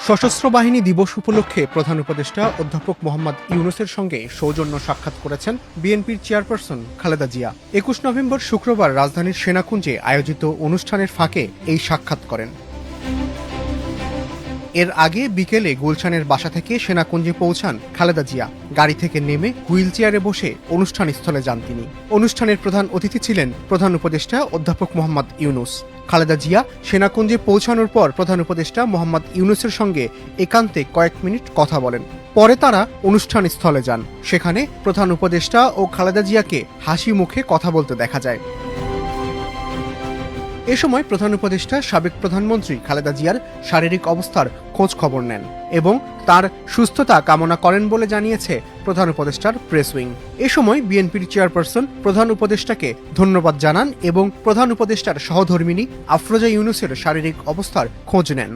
সশস্ত্র বাহিনী দিবস উপলক্ষে প্রধান উপদেষ্টা অধ্যাপক মোহাম্মদ ইউনূসের সঙ্গে সৌজন্য সাক্ষাৎ করেছেন বিএনপির চেয়ারপারসন খালেদা জিয়া। ২১ নভেম্বর শুক্রবার রাজধানীর সেনাকুঞ্জে আয়োজিত অনুষ্ঠানের ফাঁকে এই সাক্ষাৎ করেন। এর আগে বিকেলে গুলশানের বাসা থেকে সেনাকুঞ্জে পৌঁছান খালেদা জিয়া। গাড়ি থেকে নেমে হুইল চেয়ারে বসে অনুষ্ঠান স্থলে যান তিনি। অনুষ্ঠানের প্রধান অতিথি ছিলেন প্রধান উপদেষ্টা অধ্যাপক মোহাম্মদ ইউনূস। খালেদা জিয়া সেনাকুঞ্জে পৌঁছানোর পর প্রধান উপদেষ্টা মোহাম্মদ ইউনূসের সঙ্গে একান্তে কয়েক মিনিট কথা বলেন। পরে তারা অনুষ্ঠান স্থলে যান। সেখানে প্রধান উপদেষ্টা ও খালেদা জিয়াকে হাসি মুখে কথা বলতে দেখা যায়। এ সময় প্রধান উপদেষ্টা সাবেক প্রধানমন্ত্রী খালেদা জিয়ার শারীরিক অবস্থার খোঁজ খবর নেন এবং তার সুস্থতা কামনা করেন বলে জানিয়েছে প্রধান উপদেষ্টার প্রেস উইং। এ সময় বিএনপির চেয়ারপারসন প্রধান উপদেষ্টাকে ধন্যবাদ জানান এবং প্রধান উপদেষ্টার সহধর্মিণী আফরোজা ইউনূসের শারীরিক অবস্থার খোঁজ নেন।